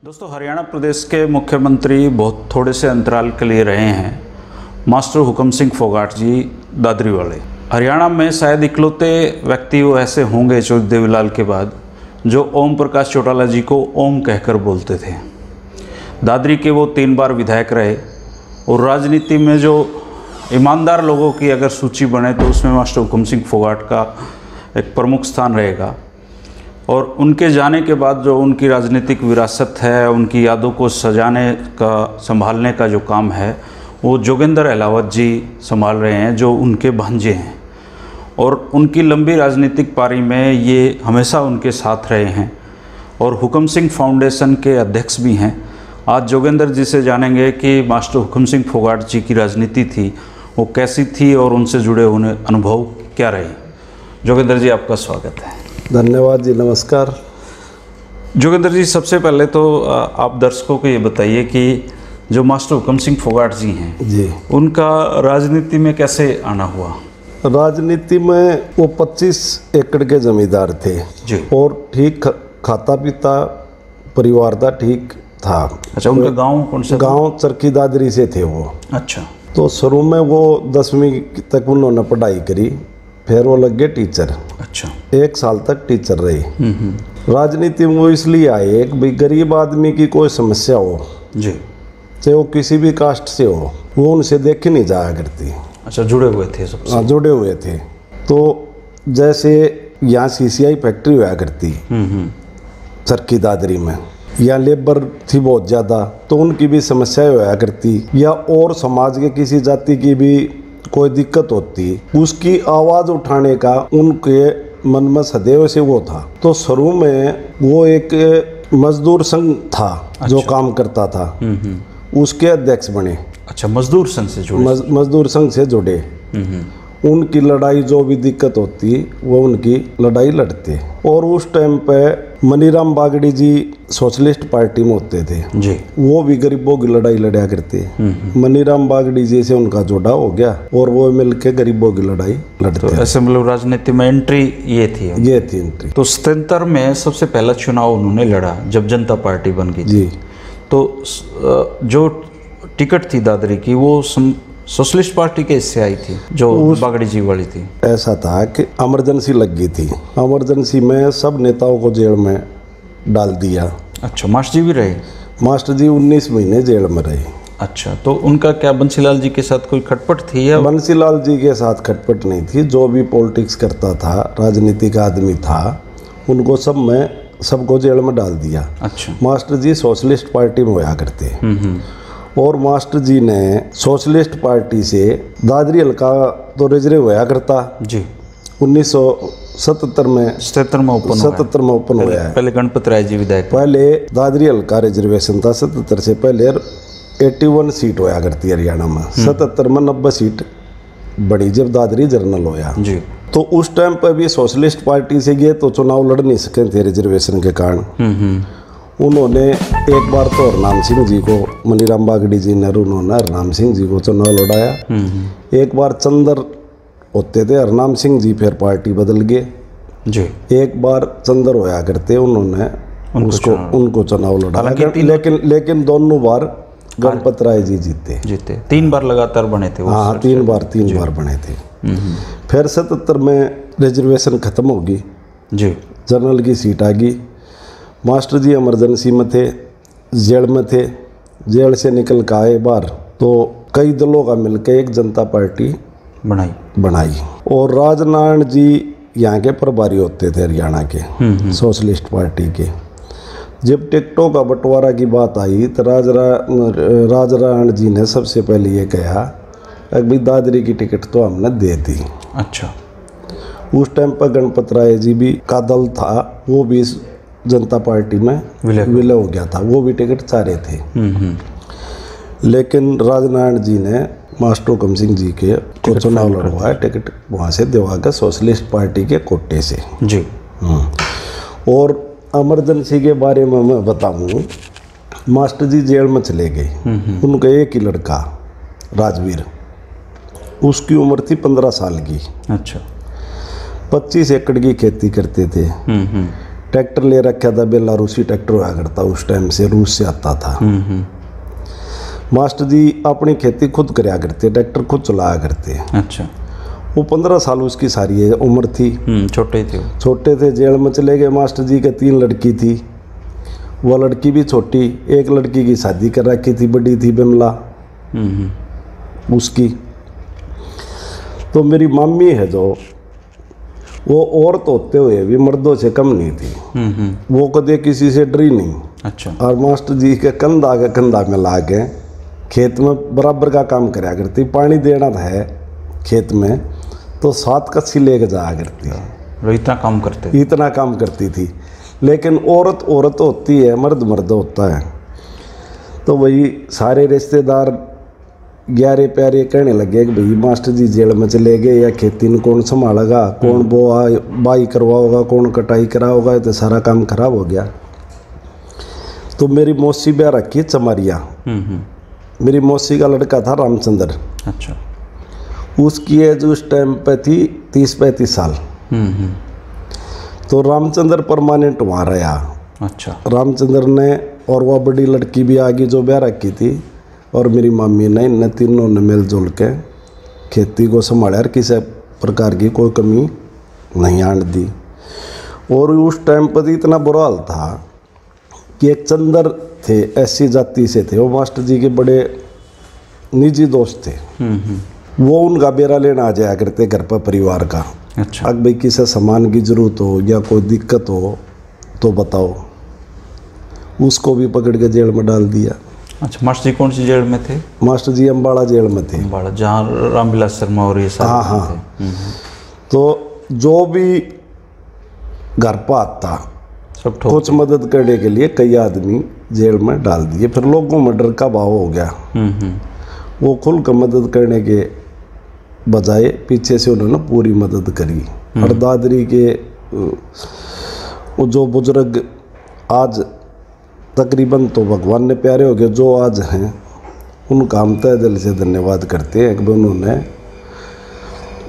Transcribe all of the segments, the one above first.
दोस्तों, हरियाणा प्रदेश के मुख्यमंत्री बहुत थोड़े से अंतराल के लिए रहे हैं मास्टर हुकम सिंह फोगाट जी दादरी वाले। हरियाणा में शायद इकलौते व्यक्ति वो ऐसे होंगे चौधरी देवीलाल के बाद जो ओम प्रकाश चौटाला जी को ओम कहकर बोलते थे। दादरी के वो 3 बार विधायक रहे और राजनीति में जो ईमानदार लोगों की अगर सूची बने तो उसमें मास्टर हुकम सिंह फोगाट का एक प्रमुख स्थान रहेगा। और उनके जाने के बाद जो उनकी राजनीतिक विरासत है, उनकी यादों को सजाने का, संभालने का जो काम है वो जोगेंद्र अहलावत जी संभाल रहे हैं, जो उनके भांजे हैं। और उनकी लंबी राजनीतिक पारी में ये हमेशा उनके साथ रहे हैं और हुकम सिंह फाउंडेशन के अध्यक्ष भी हैं। आज जोगेंद्र जी से जानेंगे कि मास्टर हुकम सिंह फोगाट जी की राजनीति थी वो कैसी थी और उनसे जुड़े हुए अनुभव क्या रहे। जोगेंद्र जी, आपका स्वागत है। धन्यवाद जी, नमस्कार। जोगेंद्र जी, सबसे पहले तो आप दर्शकों को ये बताइए कि जो मास्टर हुकम सिंह फोगाट जी हैं जी, उनका राजनीति में कैसे आना हुआ। राजनीति में वो 25 एकड़ के जमींदार थे जी। और ठीक खाता पीता परिवार था, ठीक था। अच्छा, उनका गांव कौन सा? गांव चरखी दादरी से थे वो। अच्छा। तो शुरू में वो 10वीं तक उन्होंने पढ़ाई करी, फिर वो लग गए टीचर। अच्छा। 1 साल तक टीचर रहे। राजनीति में वो इसलिए आए कि भाई गरीब आदमी की कोई समस्या हो जी, चाहे वो किसी भी कास्ट से हो, वो उनसे देखी नहीं जाया करती। अच्छा, जुड़े हुए थे सबसे? हाँ, जुड़े हुए थे। तो जैसे यहाँ CCI फैक्ट्री हुआ करती चरखी दादरी में, या लेबर थी बहुत ज़्यादा, तो उनकी भी समस्याएं हुआ करती, या और समाज के किसी जाति की भी कोई दिक्कत होती, उसकी आवाज़ उठाने का उनके मन में सदैव से वो था। तो शुरू में वो एक मजदूर संघ था। अच्छा। जो काम करता था, उसके अध्यक्ष बने। अच्छा, मजदूर संघ से जुड़े? मजदूर संघ से जुड़े। उनकी लड़ाई जो भी दिक्कत होती वो उनकी लड़ाई लड़ते। और उस टाइम पे मनीराम बागड़ी जी सोशलिस्ट पार्टी में होते थे जी। वो भी गरीबों की लड़ाई लड़ा करते। मनीराम बागड़ी जी से उनका जोड़ा हो गया और वो मिलके गरीबों की लड़ाई लड़ते। तो ऐसे मतलब राजनीति में एंट्री ये थी एंट्री। तो 77 में सबसे पहला चुनाव उन्होंने लड़ा जब जनता पार्टी बन गई जी। तो जो टिकट थी दादरी की वो सोशलिस्ट पार्टी के हिस्से आई थी, जो बागड़ी जी वाली थी। ऐसा था कि इमरजेंसी लग गई थी। इमरजेंसी में सब नेताओं को जेल में डाल दिया। अच्छा, मास्टर जी भी रहे? मास्टर जी 19 महीने जेल में रहे। अच्छा, तो उनका क्या बंसीलाल जी के साथ कोई खटपट थी या? बंसीलाल जी के साथ खटपट नहीं थी। जो भी पॉलिटिक्स करता था, राजनीतिक आदमी था, उनको सबको जेल में डाल दिया। अच्छा। मास्टर जी सोशलिस्ट पार्टी में होया करते। और मास्टर जी ने सोशलिस्ट पार्टी से दादरी हल्का तो रिजर्व होया करता जी। 1977 में 77 में ओपन हुआ है। पहले गणपत राय जी विधायक। पहले दादरी हल्का रिजर्वेशन था। 77 से पहले 81 सीट होया करती हरियाणा में। 77 में 90 सीट बड़ी जब दादरी जर्नल होया जी। तो उस टाइम पर भी सोशलिस्ट पार्टी से गए तो चुनाव लड़ नहीं सके थे रिजर्वेशन के कारण। उन्होंने एक बार तो हरनाम सिंह जी को, मनीराम बागड़ी जी ने, उन्होंने हरनाम सिंह जी को चुनाव लड़ाया। एक बार चंदर होते थे हरनाम सिंह जी, फिर पार्टी बदल गए जी। एक बार चंदर होया करते, उन्होंने उनको चुनाव लड़ाया। लेकिन दोनों बार गणपत राय जी जीते। 3 बार लगातार बने थे वो। हाँ, 3 बार बने थे। फिर 77 में रिजर्वेशन खत्म होगी जी, जनरल की सीट आ गई। मास्टर जी इमरजेंसी में थे, जेल में थे। जेल से निकल कर आए बाहर तो कई दलों का मिलकर एक जनता पार्टी बनाई। और राजनारायण जी यहाँ के प्रभारी होते थे हरियाणा के सोशलिस्ट पार्टी के। जब टिकटों का बंटवारा की बात आई तो राजनारायण जी ने सबसे पहले ये कहा अभी दादरी की टिकट तो हमने दे दी। अच्छा। उस टाइम पर गणपत राय जी भी का दल था, वो भी जनता पार्टी में विलय हो गया था। वो भी टिकट चाह रहे थे। लेकिन राजनारायण जी ने मास्टर हुकम सिंह जी के को चुनाव लड़वाया। टिकट वहाँ से दिवाकर सोशलिस्ट पार्टी के कोटे से जी। और इमरजेंसी के बारे में मैं बताऊँ, मास्टर जी जेल में चले गए। उनका एक ही लड़का राजवीर, उसकी उम्र थी 15 साल की। अच्छा। 25 एकड़ की खेती करते थे। ट्रैक्टर ले रखा था, बेलारूसी ट्रैक्टर हुआ करता उस टाइम से, रूस से आता था। मास्टर जी अपनी खेती खुद कराया करते, ट्रैक्टर खुद चलाया करते। अच्छा। वो 15 साल उसकी सारी उम्र थी। छोटे थे, जेल में चले गए। मास्टर जी के 3 लड़की थी, वो लड़की भी छोटी, एक लड़की की शादी कर रखी थी, बड़ी थी बिमला उसकी। तो मेरी मम्मी है जो, वो औरत होते हुए भी मर्दों से कम नहीं थी। वो कभी किसी से डरी नहीं। अच्छा। और मास्टर जी के कंधा में ला के खेत में बराबर का काम कराया करती। पानी देना है खेत में तो 7 कस्सी लेके जाया करती। इतना काम करती थी। लेकिन औरत होती है, मर्द होता है। तो वही सारे रिश्तेदार ग्यारे प्यारे कहने लगे कि भाई मास्टर जी जेल में चले गए, या खेती में कौन संभालेगा, कौन बाई करवाओगा, कौन कटाई कराओगा, तो सारा काम खराब हो गया। तो मेरी मौसी ब्याह रखी चमारिया। मेरी मौसी का लड़का था रामचंद्र। अच्छा। उसकी एज उस टाइम पे थी 30-35 साल। तो रामचंद्र परमानेंट वहाँ रहा। अच्छा। रामचंद्र ने, और वह बड़ी लड़की भी आगे जो ब्याह रखी थी, और मेरी मम्मी ने, इन तीनों ने मिलजुल के खेती को संभाला और किसी प्रकार की कोई कमी नहीं आने दी। और उस टाइम पर इतना बुरा हाल था कि एक चंदर थे, ऐसी जाति से थे, वो मास्टर जी के बड़े निजी दोस्त थे। वो उनका बेरा लेना आ जाया करते घर पर परिवार का। अच्छा। अब भाई किसी सामान की जरूरत हो या कोई दिक्कत हो तो बताओ। उसको भी पकड़ के जेल में डाल दिया। अच्छा। मास्टर जी कौन सी जेल में थे? मास्टर जी अम्बाड़ा जेल में थे। अम्बाड़ा, जहाँ रामविलास शर्मा और ये सारे हाँ। तो जो भी घर पर आता सब कुछ मदद करने के लिए कई आदमी जेल में डाल दिए। फिर लोगों में डर का भाव हो गया। वो खुल कर मदद करने के बजाय पीछे से उन्होंने पूरी मदद करी। और दादरी के जो बुजुर्ग आज तकरीबन तो भगवान ने प्यारे हो गए, जो आज हैं, उनका हम तहे दिल से धन्यवाद करते हैं कि उन्होंने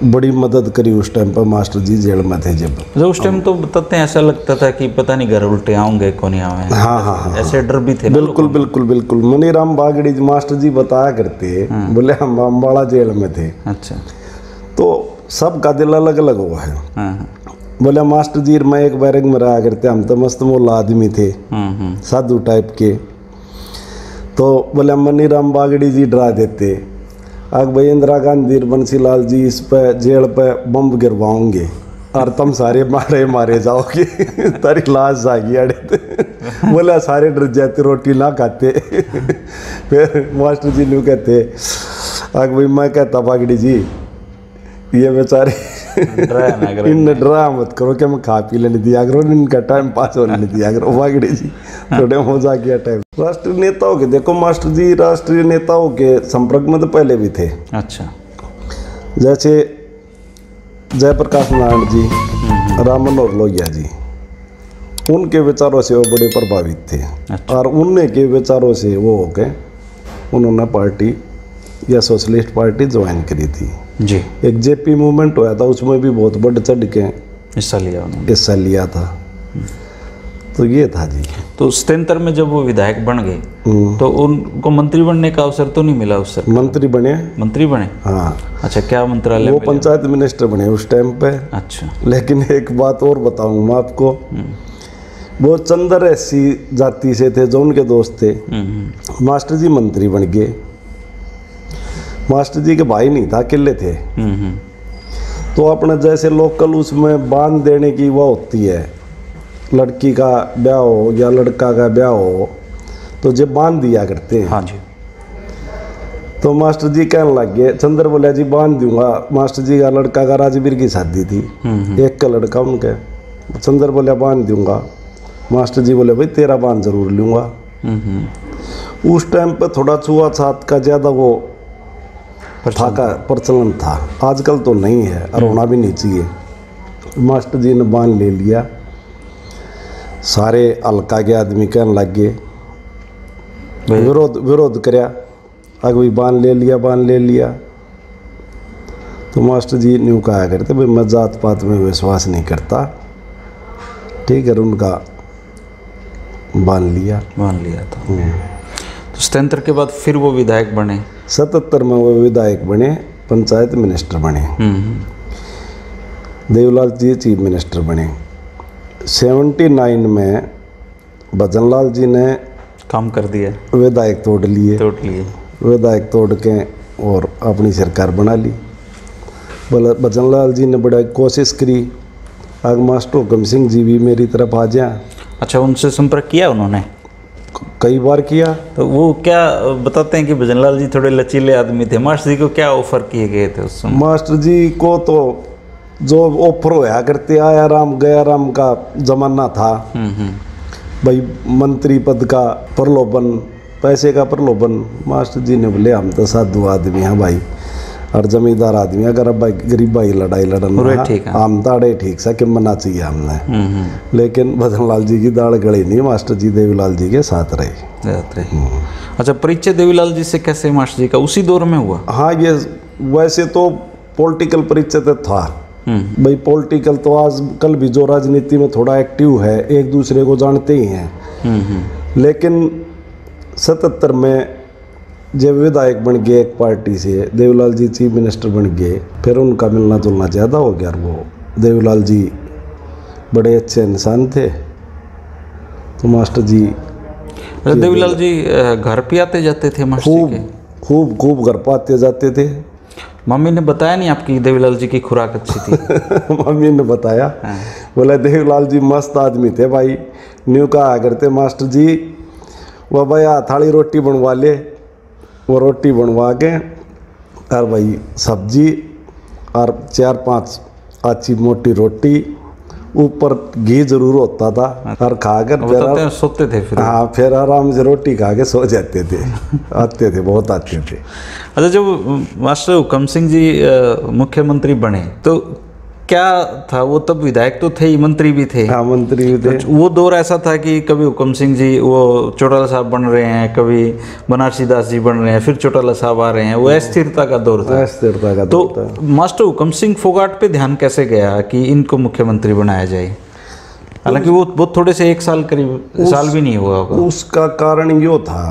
बड़ी मदद करी उस टाइम पर। मास्टर जी जेल में थे जब उस टाइम तो बताते हैं, ऐसा लगता था कि पता नहीं घर उल्टे आऊंगे कौन आवे। हाँ, ऐसे डर भी थे। बिल्कुल। मनीराम बागड़ी मास्टर जी बताया करते, बोले हम अम्बाड़ा जेल में थे। अच्छा। तो सबका दिल अलग अलग हुआ है। बोले मास्टर जी मैं एक बैरक में रहा करते, हम तो मस्त मोल्ला आदमी थे, साधु टाइप के। तो बोले मनीराम बागड़ी जी डरा देते, अब भाई इंदिरा गांधी बंसीलाल जी इस पे जेल पे बम गिरवाओगे और तुम सारे मारे जाओगे। तारी लाश जागी अड़े। बोला सारे डर जाते, रोटी ना खाते। फिर मास्टर जी ने कहते, अब भाई मैं कहता बागड़ी जी ये बेचारे इन डरा मत करो कि मैं खा पी लेने दिया करो, इनका टाइम पास होने दिया करो। बागड़ी जी थोड़े हो जा गया टाइम। राष्ट्रीय नेताओं के देखो, मास्टर जी राष्ट्रीय नेताओं के संपर्क में तो पहले भी थे। अच्छा। जैसे जयप्रकाश नारायण जी, राम मनोहर लोहिया जी, उनके विचारों से वो बड़े प्रभावित थे। अच्छा। और उनने के विचारों से वो हो गए, उन्होंने पार्टी या सोशलिस्ट पार्टी ज्वाइन करी थी जी। एक जेपी मूवमेंट हुआ था, उसमें भी बहुत बढ़ चढ़ के हिस्सा लिया था। तो ये था जी। तो स्टेंटर में जब वो विधायक बन गए तो उनको मंत्री बनने का अवसर तो नहीं मिला? उस मंत्री बने। हाँ। अच्छा, क्या मंत्रालय? वो पंचायत मिनिस्टर बने उस टाइम पे। अच्छा। लेकिन एक बात और बताऊँ मैं आपको, वो चंदर ऐसी जाति से थे जो उनके दोस्त थे। मास्टर जी मंत्री बन गए। मास्टर जी के भाई नहीं था, अकेले थे। तो अपना जैसे लोकल उसमें बांध देने की वो होती है, लड़की का ब्याह हो या लड़का का ब्याह हो तो जब बांध दिया करते हैं। हाँ जी। तो मास्टर जी कहने लग गए, चंद्र बोला जी बांध दूंगा। मास्टर जी का लड़का का राजवीर की शादी थी, एक का लड़का उनके। चंद्र बोला बांध दूंगा। मास्टर जी बोले भाई तेरा बांध जरूर लूँगा। उस टाइम पे थोड़ा छुआछूत का ज़्यादा वो प्रचलन था, आजकल तो नहीं है और होना भी नहीं चाहिए। मास्टर जी ने बांध ले लिया। सारे हल्का के आदमी कहने लग गए, विरोध कराया, अगर बांध ले लिया। तो मास्टर जी न्यू कहा करते भाई मैं जात पात में विश्वास नहीं करता, ठीक है, उनका बांध लिया था। तो 77 के बाद फिर वो विधायक बने। 77 में वो विधायक बने, पंचायत मिनिस्टर बने। देवलाल जी चीफ मिनिस्टर बने। 79 में भजनलाल जी ने काम कर दिया, विधायक तोड़ लिए, विधायक तोड़ के और अपनी सरकार बना ली। बोला भजनलाल जी ने बड़ा कोशिश करी, आग मास्टर हुकम सिंह जी भी मेरी तरफ आ जा। अच्छा, उनसे संपर्क किया उन्होंने? कई बार किया। तो वो क्या बताते हैं कि भजनलाल जी थोड़े लचीले आदमी थे, मास्टर जी को क्या ऑफर किए गए थे उस समय? मास्टर जी को तो जो ऑफर होया करते, आया राम गया राम का जमाना था। भाई मंत्री पद का प्रलोभन, पैसे का प्रलोभन। मास्टर जी ने बोले हम तो साधु आदमी हैं भाई और जमींदार आदमी, अगर अब गरीब भाई लड़ाई लड़ना हम ताड़े ठीक सा कि मना चाहिए हमने। लेकिन भजनलाल जी की दाढ़ गड़ी नहीं, मास्टर जी देवीलाल जी के साथ रहे। अच्छा, परिचय देवीलाल जी से कैसे मास्टर जी का उसी दौर में हुआ? हाँ, ये वैसे तो पॉलिटिकल परिचय तो था भाई। पॉलिटिकल तो आज कल भी जो राजनीति में थोड़ा एक्टिव है, एक दूसरे को जानते ही हैं। लेकिन 77 में जब विधायक बन गए एक पार्टी से, देवलाल जी चीफ मिनिस्टर बन गए, फिर उनका मिलना जुलना ज़्यादा हो गया। वो देवलाल जी बड़े अच्छे इंसान थे, तो मास्टर जी देवलाल जी घर पे आते जाते थे मास्टर जी के? खूब घर पे आते जाते थे। मम्मी ने बताया नहीं आपकी देवलाल जी की खुराक अच्छी थी? मम्मी ने बताया। बोला देवलाल जी मस्त आदमी थे भाई। न्यू कहा करते मास्टर जी, वह भाई थाली रोटी बनवा ले, वो रोटी बनवा के और भाई सब्जी और 4-5 अच्छी मोटी रोटी, ऊपर घी जरूर होता था, और खाकर फिर सोते थे। फिर हाँ, फिर आराम से रोटी खा के सो जाते थे। आते थे, बहुत आते थे। अच्छा, जब मास्टर हुकम सिंह जी मुख्यमंत्री बने तो क्या था? वो तब विधायक तो थे ही, मंत्री भी थे। हाँ, मंत्री भी थे। तो वो दौर ऐसा था कि कभी हुकम सिंह जी वो चौटाला साहब बन रहे हैं, कभी बनारसी दास जी बन रहे हैं, फिर चौटाला साहब आ रहे हैं। वो अस्थिरता का दौर था। अस्थिरता का दौर था। तो मास्टर हुकम सिंह फोगाट पे ध्यान कैसे गया कि इनको मुख्यमंत्री बनाया जाए? हालांकि वो थोड़े से 1 साल करीब साल भी नहीं हुआ होगा। उसका कारण यो था,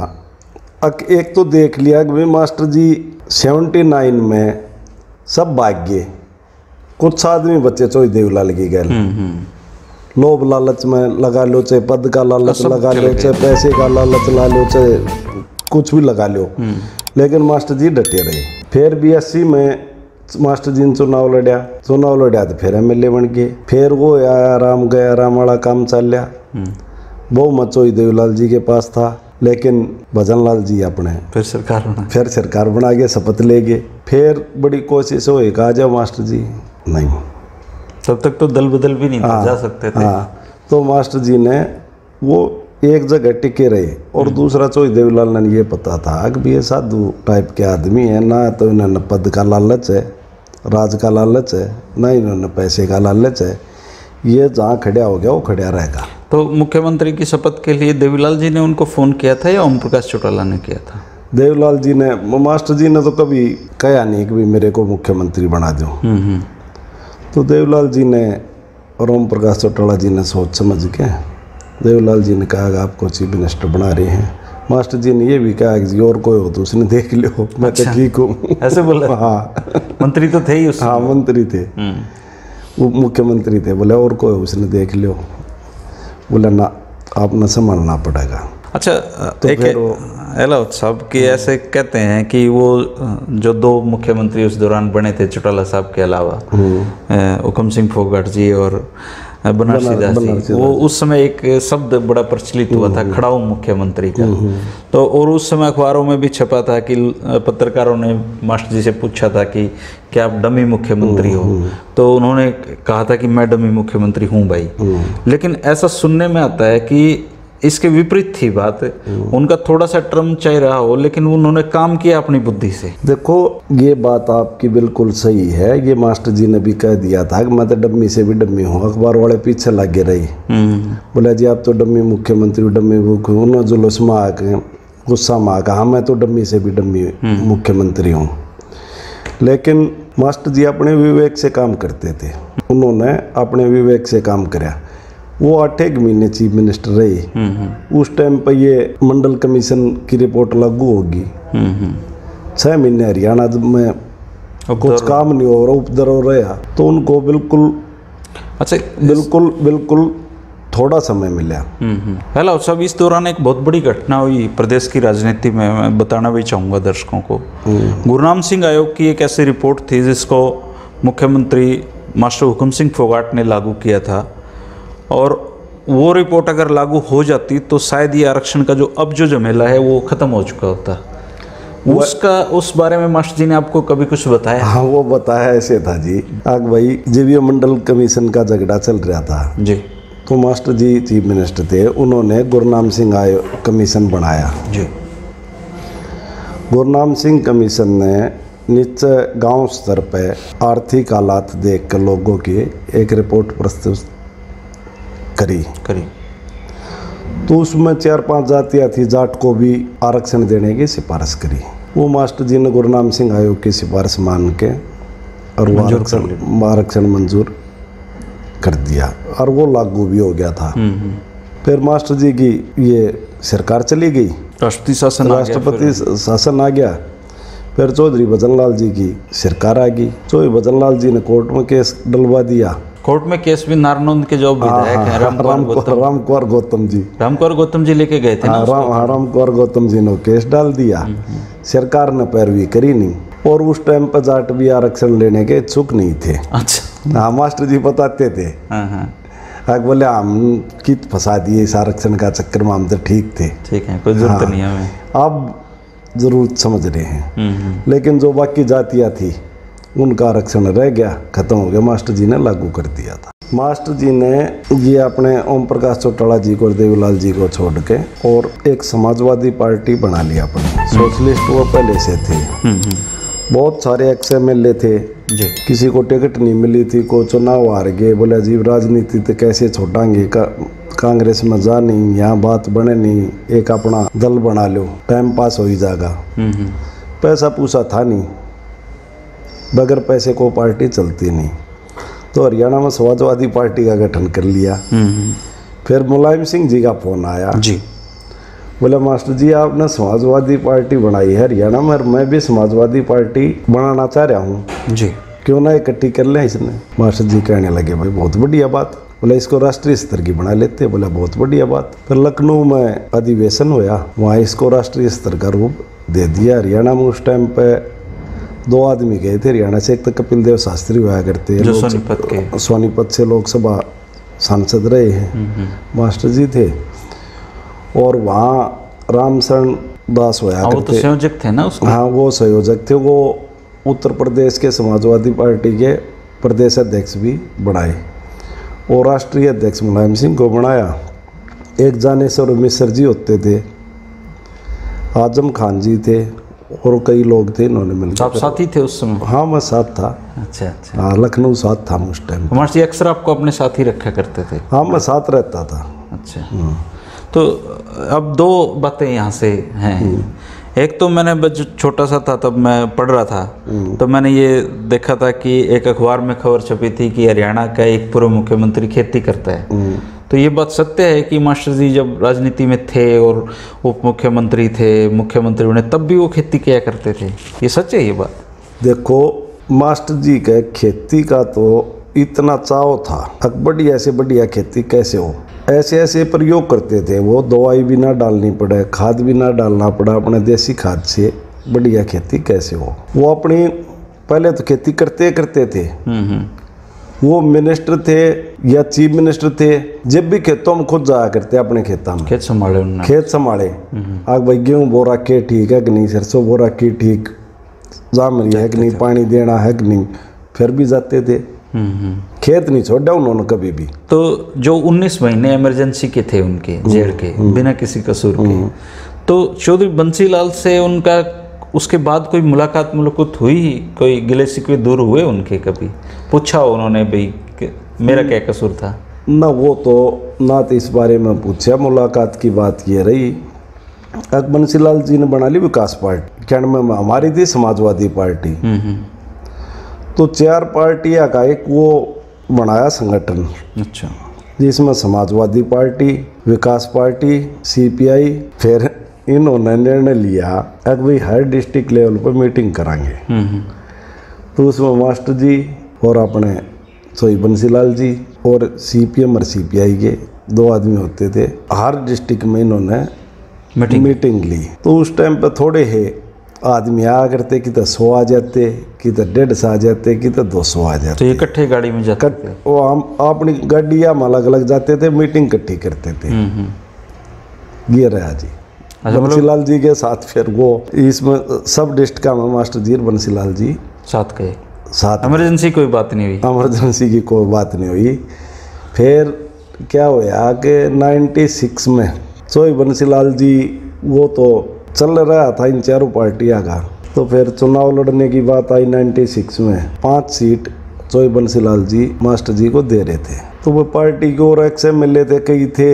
एक तो देख लिया कि मास्टर जी 79 में सब भाग गए, कुछ आदमी बच्चे चोई देवलाल की गैल। लोभ लालच में लगा लो, चाहे पद का लालच लगा लो, चाहे पैसे का लालच ला लो, चाहे कुछ भी लगा लो, लेकिन मास्टर जी डटे रहे। फिर 82 में मास्टर जी ने चुनाव लड़ा तो फिर MLA बन गए। फिर वो आया राम गया राम वाला काम चल लिया। बहुमत चोई देवलाल जी के पास था, लेकिन भजनलाल जी अपने फिर सरकार बना के शपथ ले गए। फिर बड़ी कोशिश हो, एक आ जाओ मास्टर जी, नहीं, तब तक तो दल बदल भी नहीं जा सकते थे। तो मास्टर जी ने वो एक जगह टिके रहे। और दूसरा चोई देवलाल ने ये पता था कि ये साधु टाइप के आदमी है, ना तो इन्होंने पद का लालच है, राज का लालच है, ना इन्होंने पैसे का लालच है। ये जहाँ खड़ा हो गया वो खड़ा रहेगा। तो मुख्यमंत्री की शपथ के लिए देवीलाल जी ने उनको फ़ोन किया था या ओम प्रकाश चौटाला ने किया था? देवलाल जी ने, मास्टर जी ने तो कभी कहा नहीं कि मेरे को मुख्यमंत्री बना दो। तो देवलाल जी ने और ओम प्रकाश चौटाला जी ने सोच समझ के देवलाल जी ने कहा कि आपको चीफ मिनिस्टर बना रहे हैं। मास्टर जी ने ये भी कहा कि और कोई हो तो उसने देख लो, मैं तो ठीक हूँ, ऐसे बोला? हाँ, मंत्री तो थे ही उस। हाँ, मंत्री थे, वो मुख्यमंत्री थे। बोले और कोई उसने देख लो। बोला ना, आपने संभालना पड़ेगा। अच्छा, तो एक एलाउद्दीन साहब कि ऐसे कहते हैं कि वो जो 2 मुख्यमंत्री उस दौरान बने थे चौटाला साहब के अलावा, हुकम सिंह फोगाट जी और बनारसी दास जी, वो उस समय एक शब्द बड़ा प्रचलित हुआ था, खड़ाऊ मुख्यमंत्री का। तो और उस समय अखबारों में भी छपा था कि पत्रकारों ने मास्टर जी से पूछा था कि क्या आप डमी मुख्यमंत्री हो? तो उन्होंने कहा था कि मैं डमी मुख्यमंत्री हूँ भाई। लेकिन ऐसा सुनने में आता है कि इसके विपरीत थी बात, उनका थोड़ा सा टर्म चाहिए रहा हो, लेकिन उन्होंने काम किया अपनी बुद्धि से। देखो, ये बात आपकी बिल्कुल सही है। ये मास्टर जी ने भी कह दिया था कि मैं तो डम्मी से भी डम्मी हूँ। अखबार वाले पीछे लगे रही, बोला जी आप तो डम्मी मुख्यमंत्री, डम्मी उन्होंने जुलूस में आके गुस्सा में आकर, हाँ मैं तो डम्मी से भी डम्मी मुख्यमंत्री हूँ। लेकिन मास्टर जी अपने विवेक से काम करते थे, उन्होंने अपने विवेक से काम कराया। वो 8 महीने चीफ मिनिस्टर रहे। उस टाइम पर ये मंडल कमीशन की रिपोर्ट लागू होगी। 6 महीने हरियाणा में कुछ काम नहीं हो रहा, उपद्रव हो रहा, तो उनको बिल्कुल अच्छा बिल्कुल थोड़ा समय मिला। हेलो सब, इस दौरान एक बहुत बड़ी घटना हुई प्रदेश की राजनीति में, मैं बताना भी चाहूँगा दर्शकों को। गुरनाम सिंह आयोग की एक ऐसी रिपोर्ट थी जिसको मुख्यमंत्री मास्टर हुकुम सिंह फोगाट ने लागू किया था, और वो रिपोर्ट अगर लागू हो जाती तो शायद ये आरक्षण का जो अब जो झमेला है वो ख़त्म हो चुका होता। उस बारे में मास्टर जी ने आपको कभी कुछ बताया? हाँ, वो बताया ऐसे था जी, आग भाई जब ये मंडल कमीशन का झगड़ा चल रहा था जी, तो मास्टर जी चीफ मिनिस्टर थे, उन्होंने गुरनाम सिंह आयोग कमीशन बनाया जी। गुरनाम सिंह कमीशन ने नीचे गांव स्तर पे आर्थिक हालात देख कर लोगों की एक रिपोर्ट प्रस्तुत करी। तो उसमें 4-5 जातियाँ थी, जाट को भी आरक्षण देने की सिफारिश करी। वो मास्टर जी ने गुरनाम सिंह आयोग की सिफारिश मान के और वो आरक्षण मंजूर कर दिया, और वो लागू भी हो गया था। फिर मास्टर जी की ये सरकार चली गई, राष्ट्रपति शासन आ गया। फिर चौधरी भजनलाल जी की सरकार आ गई। चौधरी भजनलाल जी ने कोर्ट में केस डलवा दिया। कोर्ट में केस भी नारनौंद के जो विधायक हैं रामकुमार गौतम जी लेके गए थे ना। रामकुमार गौतम जी ने केस डाल दिया। सरकार ने पैरवी करी नहीं, और उस टाइम पर जाट भी आरक्षण लेने के इच्छुक नहीं थे। अच्छा। हाँ, मास्टर जी बताते थे। बोले हम कित फंसा दिए इस आरक्षण का चक्कर में, हम तो ठीक थे, ठीक है, कोई जरूरत नहीं हमें। अब जरूर समझ रहे हैं, लेकिन जो बाकी जातियाँ थी उनका आरक्षण रह गया, खत्म हो गया। मास्टर जी ने लागू कर दिया था। मास्टर जी ने ये अपने ओम प्रकाश चौटाला जी को और देवीलाल जी को छोड़ के और एक समाजवादी पार्टी बना लिया अपनी। सोशलिस्ट वो पहले से थे। बहुत सारे XMLA थे जी, किसी को टिकट नहीं मिली थी, को चुनाव हार गए, बोले अजीब राजनीति तो कैसे छोड़ांगे, कांग्रेस में जा नहीं, यहाँ बात बने नहीं, एक अपना दल बना लो, टाइम पास हो ही जाएगा। पैसा पूसा था नहीं, बगैर पैसे को पार्टी चलती नहीं, तो हरियाणा में समाजवादी पार्टी का गठन कर लिया। फिर मुलायम सिंह जी का फोन आया जी, बोले मास्टर जी आपने समाजवादी पार्टी बनाई है हरियाणा में, मैं भी समाजवादी पार्टी बनाना चाह रहा हूँ जी, क्यों ना इकट्ठी कर लें इसने। मास्टर जी कहने लगे भाई बहुत बढ़िया बात, बोले इसको राष्ट्रीय स्तर की बना लेते। बोला बहुत बढ़िया बात। फिर लखनऊ में अधिवेशन हुआ, वहाँ इसको राष्ट्रीय स्तर का रूप दे दिया। हरियाणा में उस टाइम पे 2 आदमी गए थे हरियाणा से, एक तो कपिल देव शास्त्री हुआ करते जो सोनीपत से लोकसभा सांसद रहे हैं, मास्टर जी थे। और वहाँ रामशरण दास हुआ करते, तो संयोजक थे ना उसके। हाँ, वो संयोजक थे। वो उत्तर प्रदेश के समाजवादी पार्टी के प्रदेश अध्यक्ष भी बनाए, और राष्ट्रीय अध्यक्ष मुलायम सिंह को बनाया। एक जानेश्वर मिश्र जी होते थे, आजम खान जी थे, और कई लोग थे, इन्होंने मिलकर। आप साथी थे उस समय? हाँ, मैं साथ था। अच्छा। हाँ, लखनऊ साथ था उस टाइम। मास्टर जी अक्सर आपको अपने साथ ही रखा करते थे? हाँ, मैं साथ रहता था। अच्छा। तो अब 2 बातें यहाँ से हैं। एक तो मैंने छोटा सा था तब मैं पढ़ रहा था, तो मैंने ये देखा था कि एक अखबार में खबर छपी थी कि हरियाणा का एक पूर्व मुख्यमंत्री खेती करता है। तो ये बात सत्य है कि मास्टर जी जब राजनीति में थे और उप मुख्यमंत्री थे, मुख्यमंत्री बने, तब भी वो खेती किया करते थे? ये सच है ये बात? देखो, मास्टर जी के खेती का तो इतना चाव था, अब बढ़िया से बढ़िया खेती कैसे हो, ऐसे ऐसे प्रयोग करते थे वो। दवाई भी ना डालनी पड़े, खाद भी ना डालना पड़ा, अपने देसी खाद से बढ़िया खेती कैसे हो। वो अपनी पहले तो खेती करते थे। वो मिनिस्टर थे या चीफ मिनिस्टर थे, जब भी खेतों में खुद जाया करते अपने खेतों में, खेत संभाले। आग भाई गेहूँ बो रखे ठीक है कि नहीं, सरसों बो रखी ठीक जाम रही है कि नहीं, पानी देना है कि नहीं, फिर भी जाते थे। खेत नहीं छोड़ा उन्होंने कभी भी। तो जो 19 महीने इमरजेंसी के थे उनके जेल के, बिना किसी कसूर के, तो चौधरी बंसीलाल से उनका उसके बाद कोई मुलाकात हुई, कोई गिले शिकवे दूर हुए उनके? कभी पूछा उन्होंने भाई मेरा क्या कसूर था? ना, वो तो ना तो इस बारे में पूछा। मुलाकात की बात ये रही, बंसीलाल जी ने बना ली विकास पार्टी, कैंड में हमारी थी समाजवादी पार्टी। तो 4 पार्टियां का एक वो बनाया संगठन। अच्छा। जिसमें समाजवादी पार्टी, विकास पार्टी, CPI, फिर इन्होंने निर्णय लिया कि भाई हर डिस्ट्रिक्ट लेवल पर मीटिंग कराएंगे। तो उसमें मास्टर जी और अपने सोई बंसीलाल जी और CPM और CPI के 2 आदमी होते थे। हर डिस्ट्रिक्ट में इन्होंने मीटिंग ली। तो उस टाइम पे थोड़े है आदमी आया करते, कि तो 100 आ जाते, कि तो 150 आ जाते, कि तो 200 आ जाते। तो ये इकट्ठे गाड़ी में जाते थे? वो हम अपनी गाड़ियाँ में अलग अलग जाते थे, मीटिंग इकट्ठी करते थे। ये रहा जी बंसीलाल जी के साथ। फिर वो इसमें सब डिस्ट्रिक्ट का मास्टर जी और बंसीलाल जी साथ गए। साथ इमरजेंसी कोई बात नहीं हुई? इमरजेंसी की कोई बात नहीं हुई। फिर क्या हुआ कि 96 में सोई बंसीलाल जी वो तो चल रहा था इन चारों पार्टियां का। तो फिर चुनाव लड़ने की बात आई 96 में। 5 सीट सोई बंसीलाल जी मास्टर जी को दे रहे थे। तो वो पार्टी के और एक्स MLA थे, कई थे।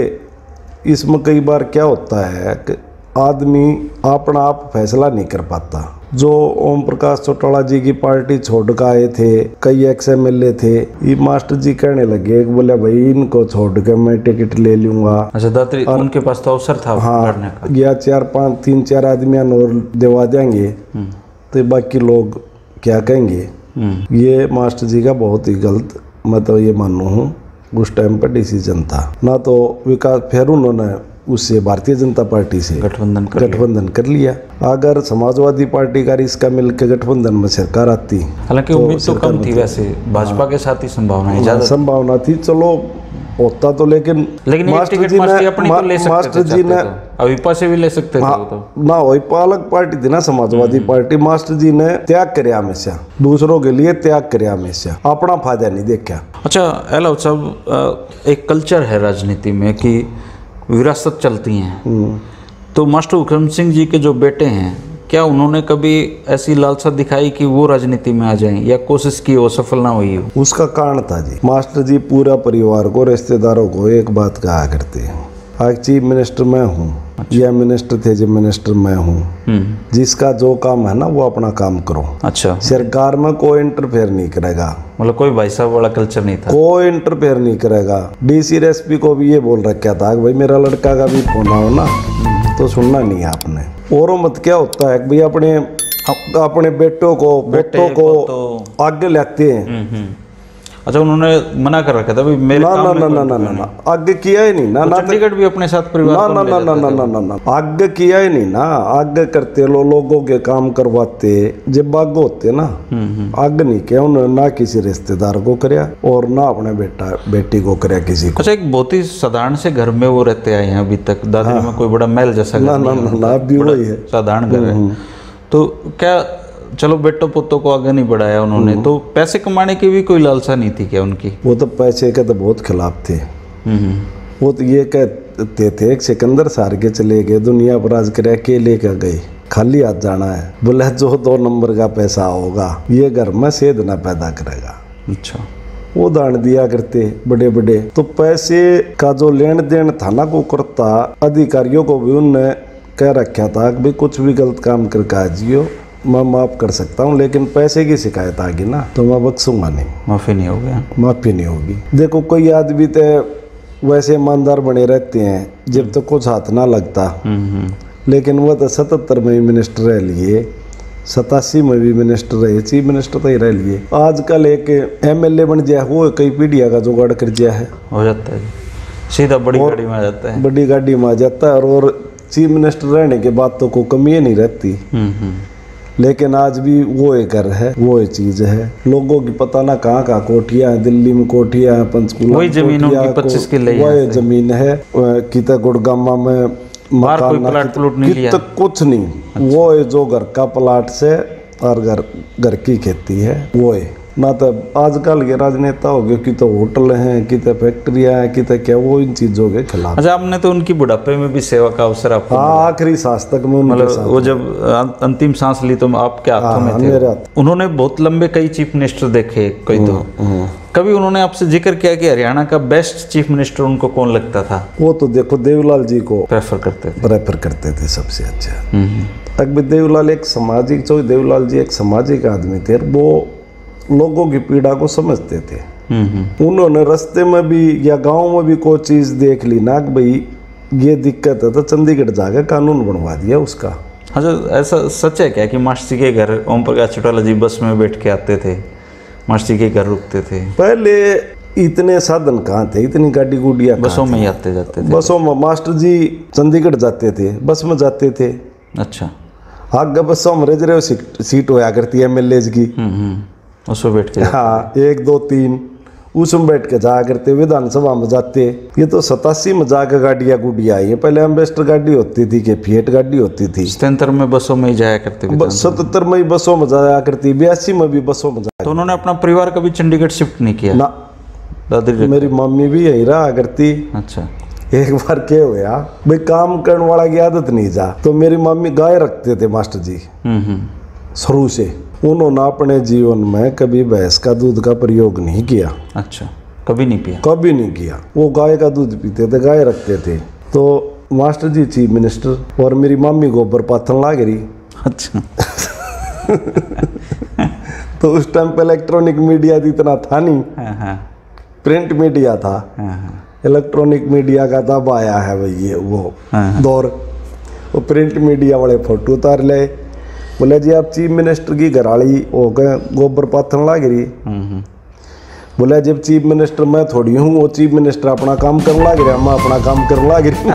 इसमें कई बार क्या होता है कि आदमी अपना आप फैसला नहीं कर पाता। जो ओम प्रकाश चौटाला जी की पार्टी छोड़ कर आए थे, कई एक्स MLA थे, ये मास्टर जी कहने लगे, बोले भाई इनको छोड़ के मैं टिकट ले लूंगा। अच्छा, दात्री उनके पास तो अवसर था लड़ने का। या 3-4 आदमी और दिवा देंगे तो बाकी लोग क्या कहेंगे। ये मास्टर जी का बहुत ही गलत, मैं तो ये मानू हूँ, उस टाइम पर डिसीजन था ना। तो विकास फिर उन्होंने उससे भारतीय जनता पार्टी से गठबंधन कर लिया। अगर समाजवादी पार्टी का इसका मिलकर गठबंधन में सरकार आती, हालांकि उम्मीद तो कम थी वैसे, भाजपा के साथ ही संभावना थी। चलो होता तो, लेकिन मास्टर जी ने अविपा से भी ले सकते थे तो। ना वहीपा अलग पार्टी थी ना, समाजवादी पार्टी। मास्टर जी ने त्याग करे हमेशा, दूसरों के लिए त्याग करे हमेशा, अपना फायदा नहीं देखा। अच्छा एलाउद साहब, एक कल्चर है राजनीति में कि विरासत चलती हैं। तो मास्टर हुकम सिंह जी के जो बेटे हैं, क्या उन्होंने कभी ऐसी लालसा दिखाई कि वो राजनीति में आ जाएं, या कोशिश की वो सफल ना हुई हो? उसका कारण था जी, मास्टर जी पूरा परिवार को, रिश्तेदारों को एक बात कहा करते हैं, आज चीफ मिनिस्टर मैं हूँ। अच्छा। या मिनिस्टर थे जो मिनिस्टर मैं हूँ। जिसका जो काम है ना वो अपना काम करो। अच्छा, सरकार में कोई इंटरफेयर नहीं करेगा। मतलब कोई भाई साहब वाला कल्चर नहीं था, कोई इंटरफेयर नहीं करेगा। DC SP को भी ये बोल रखा था कि भाई मेरा लड़का का भी फोन आओ ना, तो सुनना नहीं आपने। और मत क्या होता है कि भाई अपने बेटों को पोतों को आगे लाते हैं। अच्छा, उन्होंने मना कर रखा था भाई मेरे ना आगे किया ही नहीं ना। चंडीगढ़ भी अपने साथ परिवार ना आगे किया ही नहीं ना। आगे करते लोगों के काम करवाते, जब आगे होते ना, आगे नहीं किया उन्होंने, ना किसी रिश्तेदार को कराया और ना अपने बेटी को कराया किसी को। अच्छा, एक बहुत ही साधारण से घर में वो रहते आए हैं अभी तक, दादरी में कोई बड़ा महल जैसा ना भी वही है, साधारण घर है। तो क्या, चलो बेटो पोतों को आगे नहीं बढ़ाया उन्होंने, तो पैसे कमाने की भी कोई लालसा नहीं थी क्या उनकी? वो तो पैसे के तो बहुत खिलाफ थे। वो तो ये कहते थे एक सिकंदर सार के चले गए, दुनिया पर आज करे के लेकर गए, खाली हाथ जाना है। बोले जो 2 नंबर का पैसा होगा ये घर में सेध ना पैदा करेगा। अच्छा, वो दान दिया करते बड़े बड़े। तो पैसे का जो लेन देन था ना को करता, अधिकारियों को भी उनने कह रखा था कि भाई कुछ भी गलत काम करके आ जियो, मैं माफ़ कर सकता हूँ, लेकिन पैसे की शिकायत आ गई ना तो मैं बख्शूंगा नहीं, माफ़ी नहीं होगी। माफ़ी नहीं होगी। देखो कोई आदमी तो वैसे ईमानदार बने रहते हैं जब तक तो कुछ हाथ ना लगता, लेकिन वह तो 77 में भी मिनिस्टर रह लिए, 87 में भी मिनिस्टर रहे, चीफ मिनिस्टर तो ही रह लिए। आजकल एक MLA बन जाए वो कई पीढ़िया का जुगाड़ कर दिया है, हो जाता है सीधा बड़ी गाड़ी में आ जाता है, बड़ी गाड़ी में आ जाता है। और चीफ मिनिस्टर रहने के बाद तो कोई कमी ही नहीं रहती। लेकिन आज भी वो एक घर है, वो एक चीज है। लोगों की पता ना कहाँ कहाँ कोठियाँ हैं, दिल्ली में कोठियाँ हैं, पंचकुला वही जमीन उनकी 25 किले वही जमीन है, किता गुड़गामा में मकान कुछ नहीं। वो है जो घर का प्लाट से और घर की खेती है वो है ना। तो आजकल के राजनेता हो गए कि तो होटल हैं, कि तो फैक्ट्रियाँ हैं, कि तो क्या, वो इन चीज़ों के खिलाफ। अच्छा, आपने तो उनकी बुढ़ापे में भी सेवा का अवसर आपको? हाँ, आखिरी सांस तक में, मतलब वो जब अंतिम सांस ली तो आपके हाथों में थे? मेरे हाथ। उन्होंने बहुत लंबे कई चीफ मिनिस्टर देखे, कोई तो कभी उन्होंने आपसे जिक्र किया कि हरियाणा का बेस्ट चीफ मिनिस्टर उनको कौन लगता था? वो तो देखो देवीलाल जी को प्रेफर करते थे सबसे अच्छा। तक भी देवीलाल एक सामाजिक, जो देवीलाल जी एक सामाजिक आदमी थे, वो लोगों की पीड़ा को समझते थे। उन्होंने रास्ते में भी या गांव में भी कोई चीज़ देख ली ना कि भाई ये दिक्कत है, तो चंडीगढ़ जाकर कानून बनवा दिया उसका। अच्छा, ऐसा सच है क्या कि मास्टर जी के घर ओम प्रकाश चौटाला जी बस में बैठ के आते थे, मास्टर जी के घर रुकते थे? पहले इतने साधन कहाँ थे, इतनी गाड़ी गुडिया बसों में ही आते जाते थे? बसों में मास्टर जी चंडीगढ़ जाते थे, बस में जाते थे। अच्छा, आगे बसों में रिजर्व सीट होया करती है MLA की, उसमें बैठ के? हाँ, 1 2 3 उसमें बैठ के जाया करते, विधानसभा में जाते। ये तो 87 में जाकर गाड़ियाँ गुडिया आई है, पहले एम्बेसडर गाड़ी होती थी कि फिएट गाड़ी होती थी। 77 में बसों में ही जाया करते? 77 में ही बसों में जाया करती, 82 में भी बसों में जाया। तो उन्होंने अपना परिवार कभी चंडीगढ़ शिफ्ट नहीं किया? ना, दादी मेरी मम्मी भी यही रहा करती। अच्छा, एक बार क्या हुआ भाई, काम करने वाला की आदत नहीं जा, तो मेरी मम्मी गाय रखते थे मास्टर जी शुरू से। उन्होंने अपने जीवन में कभी भैंस का दूध का प्रयोग नहीं किया। अच्छा, कभी नहीं पिया? कभी नहीं किया। वो गाय का दूध पीते थे, गाय रखते थे। तो मास्टर जी चीफ मिनिस्टर और मेरी मम्मी गोबर पाथन लाग रही। अच्छा। तो उस टाइम पे इलेक्ट्रॉनिक मीडिया इतना था नहीं, प्रिंट मीडिया था। इलेक्ट्रॉनिक मीडिया का तब आया है भाई ये वो दौर। वो प्रिंट मीडिया वाले फोटो उतार ले, बोले जी आप चीफ मिनिस्टर की घराली हो गए गोबर पाथन लाग रही। बोले जब चीफ मिनिस्टर मैं थोड़ी हूँ, वो चीफ मिनिस्टर अपना काम करने लग रहा, मैं अपना काम करने लग रही।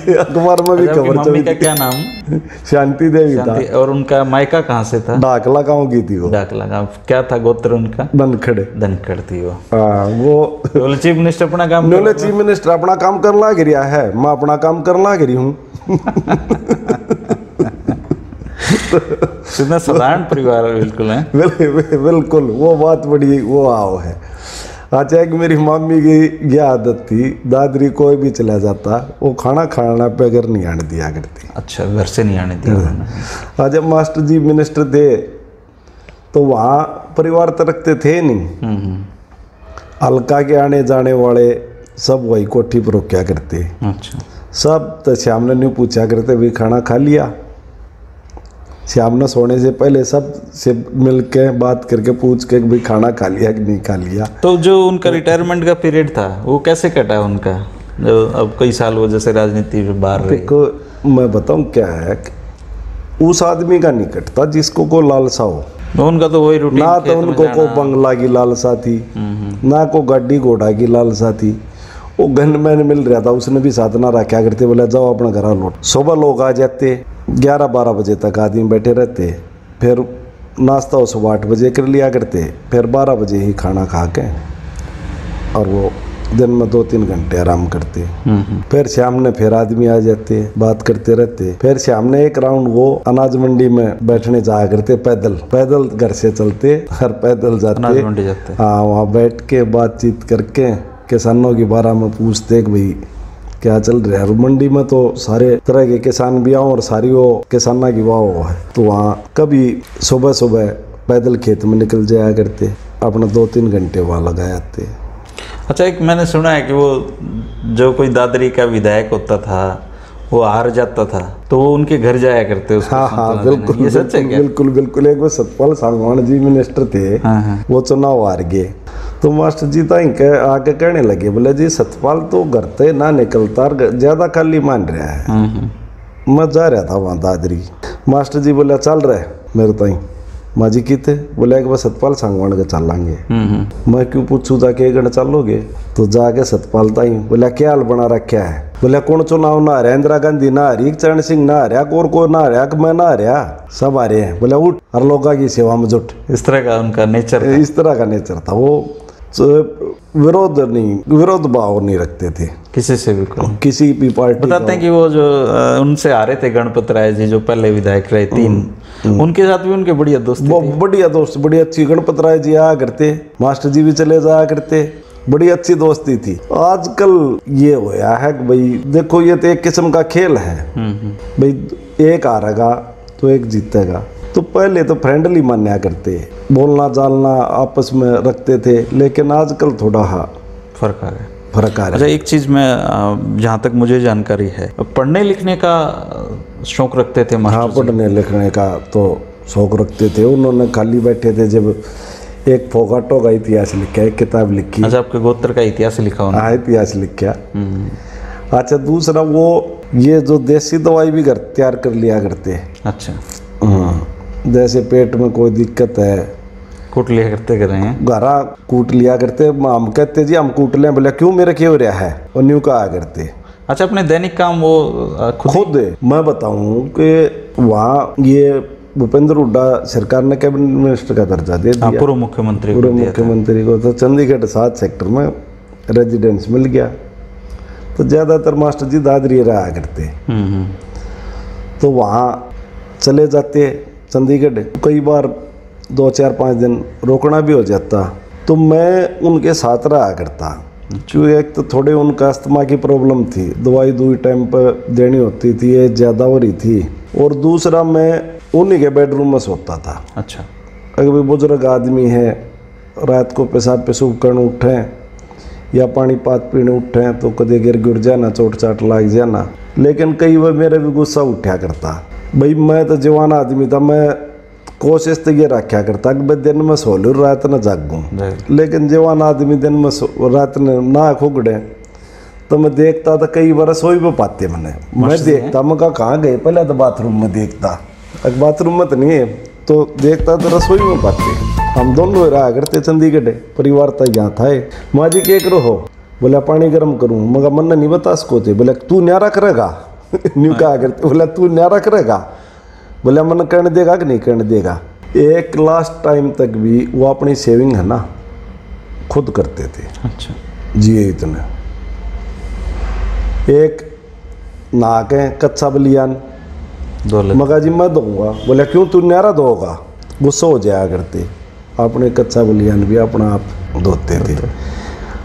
ये अखबार में भी खबर चली। का क्या नाम? शांति देवी था। और उनका मायका कहाँ से था? डाकला गाँव की थी वो। डाकला गाँव। क्या था गोत्र उनका? धनखड़ थी वो। हाँ, वो चीफ मिनिस्टर अपना काम, चीफ मिनिस्टर अपना काम करने लग रहा है, मैं अपना काम करने लग रही हूँ। इतना साधारण परिवार बिल्कुल है। बिल्कुल, वो बात बड़ी वो आओ है। अच्छा, एक मेरी मम्मी की ये आदत थी, दादरी कोई भी चला जाता वो खाना खाना पे घर नहीं आने दिया करती। अच्छा, घर से नहीं आने दिया। जब मास्टर जी मिनिस्टर थे तो वहाँ परिवार तो रखते थे नहीं, अलका के आने जाने वाले सब वही कोठी पर रोक्या करते। अच्छा, सब तो श्याम ने नहीं पूछा करते भाई खाना खा लिया। श्याम ने सोने से पहले सब से मिल के बात करके पूछ के भाई खाना खा लिया कि नहीं खा लिया। तो जो उनका रिटायरमेंट का पीरियड था वो कैसे कटा उनका, जो अब कई साल वो जैसे राजनीति में बाहर रहे? देखो मैं बताऊं क्या है, उस आदमी का नहीं कटता जिसको को लालसा हो। उनका तो वही रूटीन, ना तो उनको को बंगला की लालसा थी, ना को गाड़ी घोड़ा की लालसा थी। वो गनमैन मिल रहा था, उसने भी साथ ना रखा करते, बोला जाओ अपना घर लौट। सुबह लोग आ जाते, 11-12 बजे तक आदमी बैठे रहते, फिर नाश्ता वो सुबह 8 बजे कर लिया करते, फिर 12 बजे ही खाना खा के और वो दिन में 2-3 घंटे आराम करते। फिर शाम ने फिर आदमी आ जाते, बात करते रहते। फिर शाम ने एक राउंड वो अनाज मंडी में बैठने जाया करते, पैदल घर से चलते और पैदल जाते। हाँ, वहाँ बैठ के बातचीत करके किसानों के बारे में पूछते कि भाई क्या चल रहा है। मंडी में तो सारे तरह के किसान भी आओ और सारी वो किसाना की वाह है। तो वहाँ कभी सुबह पैदल खेत में निकल जाया करते, अपना 2-3 घंटे वहाँ लगा जाते। अच्छा, एक मैंने सुना है कि वो जो कोई दादरी का विधायक होता था वो हार जाता था तो वो उनके घर जाया करते उसको। हाँ, बिल्कुल। ये सच है क्या? बिल्कुल। एक वो सतपाल सांगवान जी मिनिस्टर थे। वो चुनाव हार गए तो मास्टर जी तो आके कहने लगे, बोले जी सतपाल तो घर से ना निकलता, ज्यादा खाली मान रहा है। मैं जा रहा था वहाँ दादरी, मास्टर जी बोले चल रहे मेरे ताई। माँ जी किते? बोले एक बार सतपाल सांगवान के चलांगे। मैं क्यों पूछूं जाके एक चलोगे? तो जाके सतपाल ताई बोला क्या हाल बना रखा है? बोले कौन चुनाव ना रहा, इंदिरा गांधी ना रही, चरण सिंह ना रहा, को ना रहा, मैं ना रहा, सब आ रहे हैं। बोले उठ हर लोगों की सेवा में जुट। इस तरह का उनका नेचर था। इस तरह का नेचर था। वो विरोध भाव नहीं रखते थे किसी से भी, किसी भी पार्टी। बताते हैं कि वो जो उनसे आ रहे थे गणपत राय जी जो पहले विधायक रहे 3, उनके साथ भी उनके बढ़िया दोस्त, बड़ी अच्छी। गणपत राय जी आया करते, मास्टर जी भी चले जाया करते, बड़ी अच्छी दोस्ती थी। आजकल ये होया है कि भाई देखो ये तो एक किस्म का खेल है भाई, एक हारेगा तो एक जीतेगा। तो पहले तो फ्रेंडली मान्या करते, बोलना चालना आपस में रखते थे, लेकिन आजकल थोड़ा फर्क आ गया। अच्छा, एक चीज़ मैं जहाँ तक मुझे जानकारी है, पढ़ने लिखने का शौक रखते थे मास्टर? हाँ, पढ़ने लिखने का तो शौक रखते थे। उन्होंने खाली बैठे थे जब एक फोगाटो का इतिहास लिखा, एक किताब लिखी। अच्छा, आपके गोत्र का इतिहास लिखा होना? हाँ, इतिहास लिखा। अच्छा, दूसरा वो ये जो देसी दवाई भी घर तैयार कर लिया करते। अच्छा। जैसे पेट में कोई दिक्कत है, कूट लिया करते कर रहे हैं, घरा कूट लिया करते। हम कहते जी हम कूट लें, बोले क्यों मेरे क्यों रहा है, और न्यू का करते। अच्छा, अपने दैनिक काम वो खुद मैं बताऊं कि वहाँ ये भूपेंद्र हुड्डा सरकार ने कैबिनेट मिनिस्टर का दर्जा दे दिया, पूर्व मुख्यमंत्री को। तो चंडीगढ़ 7 सेक्टर में रेजिडेंस मिल गया। तो ज़्यादातर मास्टर जी दादरी रहा करते, तो वहाँ चले जाते चंडीगढ़। कई बार 2, 4, 5 दिन रोकना भी हो जाता, तो मैं उनके साथ रहा करता। क्योंकि एक तो थोड़े उनका अस्थमा की प्रॉब्लम थी, दवाई टाइम पर देनी होती थी, ये ज़्यादा हो रही थी। और दूसरा मैं उन्हीं के बेडरूम में सोता था। अच्छा। अगर भी बुजुर्ग आदमी है, रात को पेशाब पेशूब करने उठें या पानी पात पीने उठें तो कदे गिर गिर जाना, चोट चाट लाग जाना। लेकिन कई बार मेरे भी गुस्सा उठा करता। भाई मैं तो जवान आदमी था, मैं कोशिश तो ये रखा करता कि मैं दिन में सो लूँ, रात न जागूँ। लेकिन जवान आदमी दिन में रात ना खुगड़े, तो मैं देखता था कई बार सोई भी पाते। मैं देखता, मैं कहाँ गए, पहले तो बाथरूम में देखता, बाथरूम में तो नहीं है, तो देखता तो रसोई में पाते। हम दोनों रहा करते चंडीगढ़, परिवार तो यहाँ था। माँ जी क्या करो हो, बोला पानी गर्म करूँ। मगर मन नहीं बता सको थे, बोला तू न्यारा करेगा। न्यू कहा करते, बोला तू न्यारा करेगा। बोला मन करने देगा कि नहीं करने देगा। एक लास्ट टाइम तक भी वो अपनी सेविंग है ना खुद करते थे। अच्छा जी, इतने एक नहा के कच्चा बलियान मगा जी मैं दूंगा। बोले क्यों तू न्यारा दोगा, गुस्सा हो जाया करते। अपने कच्चा बलियान भी अपना आप धोते थे।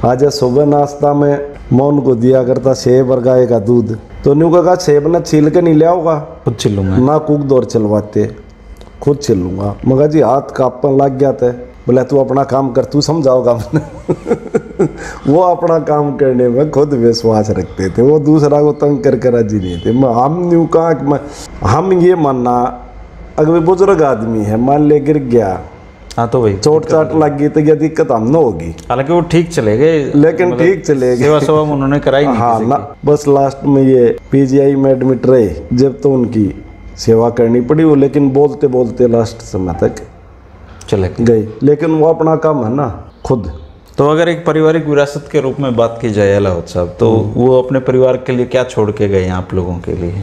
आज सुबह नाश्ता में मैं उनको दिया करता सेब और गाय का दूध। तो न्यू कहा सेब ना छील के नहीं ले आओगा, खुद छिलूंगा ना कुक दौर चलवाते, खुद छिलूंगा। मगा जी हाथ कांपने लग गया था। बोला तू अपना काम कर, तू समझाओगा मैंने। वो अपना काम करने में खुद विश्वास रखते थे, वो दूसरा को तंग कर राजी नहीं थे। हम न्यू कहा कि हम ये मानना, अगर बुजुर्ग आदमी है मान ले गिर गया, हाँ तो वही चोट चाट लग गई तो यह दिक्कत हम न होगी। हालांकि वो ठीक चले गए, लेकिन ठीक चले गए, सेवा सवा उन्होंने कराई नहीं। हाँ ना, बस लास्ट में ये पीजीआई में एडमिट रहे जब, तो उनकी सेवा करनी पड़ी वो। लेकिन बोलते बोलते लास्ट समय तक चले गए। लेकिन वो अपना काम है ना खुद। तो अगर एक पारिवारिक विरासत के रूप में बात की जाए अलाउद्दीन साहब, तो वो अपने परिवार के लिए क्या छोड़ के गए आप लोगों के लिए?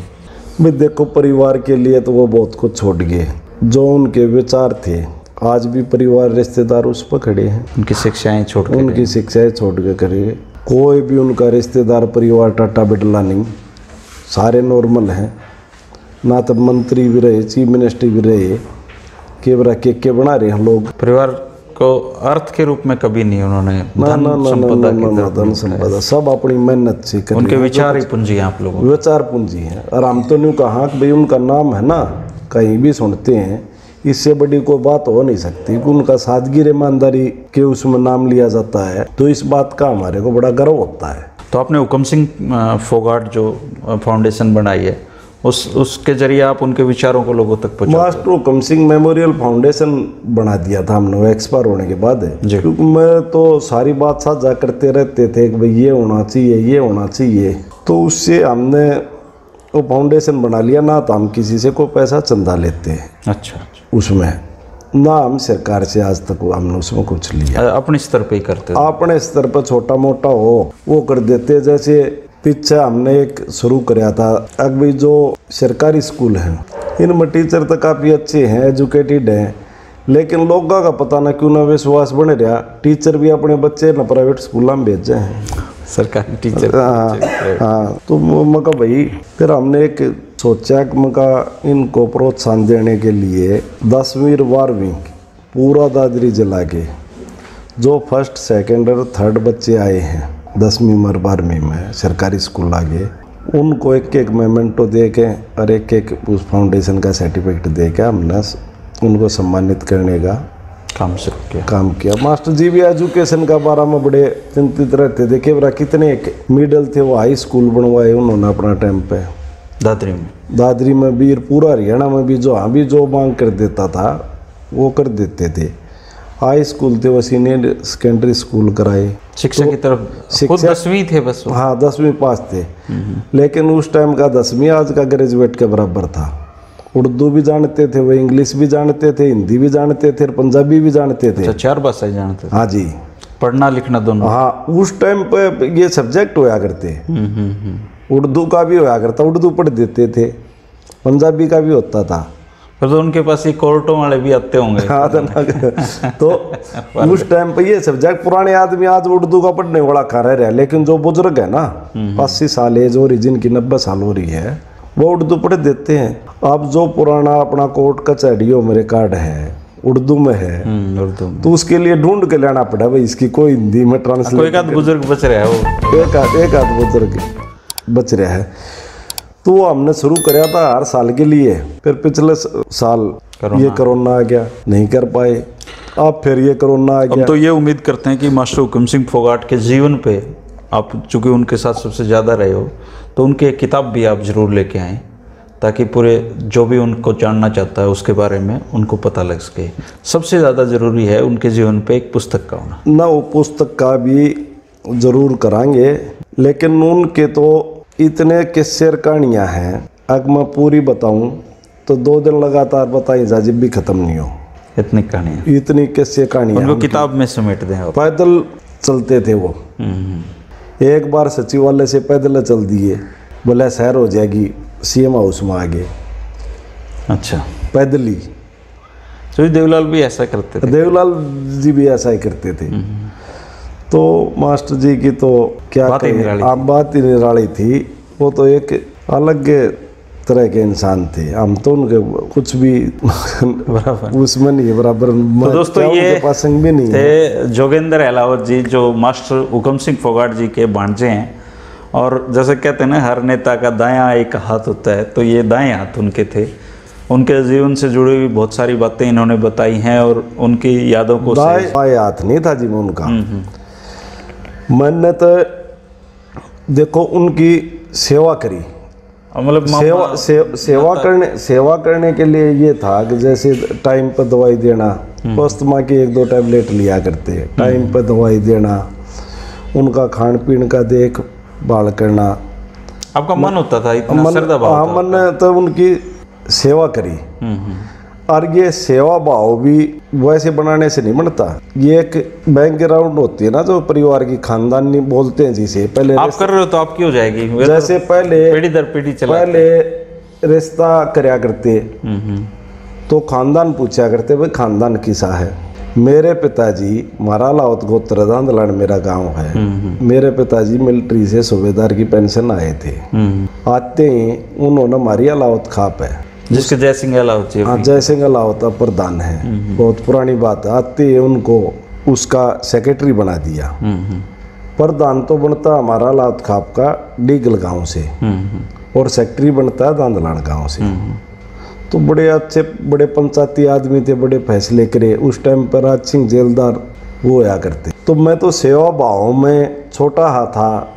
भाई देखो, परिवार के लिए तो वो बहुत कुछ छोड़ गए। जो उनके विचार थे आज भी परिवार रिश्तेदार उस पर खड़े हैं। उनकी शिक्षाएं छोड़ के, उनकी शिक्षाएं छोड़ के करे। कोई भी उनका रिश्तेदार परिवार टाटा बिरला नहीं, सारे नॉर्मल हैं। ना तो मंत्री भी रहे, चीफ मिनिस्टर भी रहे, केवरा के बना रहे हैं लोग। परिवार को अर्थ के रूप में कभी नहीं उन्होंने धन संपदा सब अपनी मेहनत से कर। उनके विचार ही पूंजी है आप लोगों, विचार पूंजी है। और हम तो न्यू कहा कि भाई उनका नाम है ना, कहीं भी सुनते हैं, इससे बड़ी कोई बात हो नहीं सकती कि उनका सादगी ईमानदारी के उसमें नाम लिया जाता है। तो इस बात का हमारे को बड़ा गर्व होता है। तो आपने हुकम सिंह फोगाट जो फाउंडेशन बनाई है, उसके जरिए आप उनके विचारों को लोगों तक पहुंचाते? मास्टर हुकम सिंह मेमोरियल फाउंडेशन बना दिया था हमने एक्सपायर होने के बाद। क्योंकि मैं तो सारी बात साझा करते रहते थे कि भाई ये होना चाहिए, ये होना चाहिए। तो उससे हमने वो फाउंडेशन बना लिया। ना तो हम किसी से कोई पैसा चंदा लेते हैं अच्छा उसमें, ना हम सरकार से आज तक हमने उसमें कुछ लिया। अपने स्तर पे ही करते हो? अपने स्तर पर छोटा मोटा हो वो कर देते। जैसे पीछे हमने एक शुरू कराया था, अभी जो सरकारी स्कूल हैं इनमें टीचर तो काफ़ी अच्छे हैं, एजुकेटेड हैं, लेकिन लोगों का पता ना क्यों ना विश्वास बने रहा। टीचर भी अपने बच्चे ना प्राइवेट स्कूल में भेजे हैं, सरकारी टीचर। हाँ तो मका भाई फिर हमने एक सोचा कि मका इनको प्रोत्साहन देने के लिए 10वीं और 12वीं पूरा दादरी जिला के जो फर्स्ट सेकंड और थर्ड बच्चे आए हैं 10वीं और 12वीं में सरकारी स्कूल आगे, उनको एक एक मेमेंटो दे के और एक एक उस फाउंडेशन का सर्टिफिकेट दे के हमने उनको सम्मानित करने का काम किया। मास्टर जी भी एजुकेशन का बारे में बड़े चिंतित रहते थे। केवरा कितने मिडल थे वो हाई स्कूल बनवाए उन्होंने अपना टाइम पे दादरी में भी, पूरा हरियाणा में भी जो हाँ भी जो मांग कर देता था वो कर देते थे। हाई स्कूल थे वो सीनियर सेकेंडरी स्कूल कराए। शिक्षा की तरफ खुद 10वीं थे बस वो। हाँ 10वीं पास थे, लेकिन उस टाइम का 10वीं आज का ग्रेजुएट के बराबर था। उर्दू भी जानते थे वो, इंग्लिश भी जानते थे, हिंदी भी जानते थे, पंजाबी भी जानते थे। अच्छा, 4 भाषाएं जानते थे। हाँ जी, पढ़ना लिखना दोनों। हाँ उस टाइम पे ये सब्जेक्ट होया करते। उर्दू का भी होया करता, उर्दू पढ़ देते थे, पंजाबी का भी होता था। फिर तो उनके पास ये कोर्टों वाले भी आते होंगे। हाँ तो उस टाइम पे ये सब्जेक्ट, पुराने आदमी आज उर्दू का पढ़ने वाला खा रहे हैं, लेकिन जो बुजुर्ग है ना 80 साल एज हो रही, जिनकी 90 साल हो रही है, वो उर्दू पढ़ देते हैं। अब जो पुराना अपना कोर्ट कचहरी हो मेरे कार्ड है उर्दू में है, उर्दू में, तो उसके लिए ढूंढ के लाना पड़ा भाई, इसकी कोई हिंदी में ट्रांसलेट। कोई एक आध बुजुर्ग बच रहा है वो, एक आध बुजुर्ग बच रहा है। तो वो हमने शुरू कराया था हर साल के लिए, फिर पिछले साल ये कोरोना आ गया, नहीं कर पाए, अब फिर ये कोरोना आ गया। अब तो ये उम्मीद करते हैं कि मास्टर हुकुम सिंह फोगाट के जीवन पे आप चूँकि उनके साथ सबसे ज़्यादा रहे हो, तो उनकी एक किताब भी आप ज़रूर लेके आएँ, ताकि पूरे जो भी उनको जानना चाहता है उसके बारे में उनको पता लग सके। सबसे ज़्यादा ज़रूरी है उनके जीवन पे एक पुस्तक का होना ना। वो पुस्तक का भी ज़रूर कराएंगे, लेकिन उनके तो इतने किस्से कहानियाँ हैं, अगर मैं पूरी बताऊं तो 2 दिन लगातार बताई जा जब भी ख़त्म नहीं हो। इतनी कहानियाँ, इतनी किस्से कहानियाँ उनको किताब में समेट दें आप। पैदल चलते थे वो। एक बार सचिवालय से पैदल चल दिए, बोला शहर हो जाएगी, सीएम हाउस में आ गए। अच्छा, पैदल ही। तो देवलाल भी ऐसा करते थे। देवलाल जी भी ऐसा ही करते थे। तो मास्टर जी की तो क्या कहें, आप बात ही निराली थी। वो तो एक अलग तरह के इंसान थे, हम तो उनके कुछ भी बराबर उसमें नहीं है बराबर। तो दोस्तों ये पासंग भी नहीं थे जोगेंद्र अहलावत जी, जो मास्टर हुकुम सिंह फोगाट जी के भांजे हैं। और जैसे कहते हैं ना, हर नेता का दायां एक हाथ होता है, तो ये दाएं हाथ उनके थे। उनके जीवन से जुड़ी हुई बहुत सारी बातें इन्होंने बताई हैं और उनकी यादों को दाएं हाथ नहीं था जी उनका। मैंने तो देखो उनकी सेवा करी, मतलब सेवा करने के लिए ये था कि जैसे टाइम पर दवाई देना, अस्थमा की 1-2 टैबलेट लिया करते, टाइम पर दवाई देना, उनका खान पीन का देखभाल करना। आपका मन होता था इतना श्रद्धा भाव? हाँ, मैंने तो उनकी सेवा करी। और ये सेवा भाव भी वैसे बनाने से नहीं बनता, ये एक बैकग्राउंड होती है ना, जो परिवार की खानदानी बोलते हैं जिसे। पहले आप कर रहे हो तो आपकी हो जाएगी, जैसे पहले पीढ़ी दर पीढ़ी चला, पहले रिश्ता करया करते तो खानदान पूछा करते, भाई खानदान किसा है। मेरे पिताजी मारा लावत गोत्र दांदलान मेरा गांव है। मेरे पिताजी मिलिट्री से सूबेदार की पेंशन आए थे। आते ही उन्होंने मारी अलावत खाप है, जिसके जय सिंह अहलावत जी, हाँ जय सिंह अहलावत प्रधान है, बहुत पुरानी बात है। आते ही उनको उसका सेक्रेटरी बना दिया। प्रधान तो बनता हमारा अलावत खाप का डीगल गांव से, और सेक्रेटरी बनता है दांदलान गांव से। तो बड़े अच्छे बड़े पंचायती आदमी थे, बड़े फैसले करे। उस टाइम पर राज सिंह जेलदार वो आया करते। तो मैं तो सेवा भाव में छोटा हा था।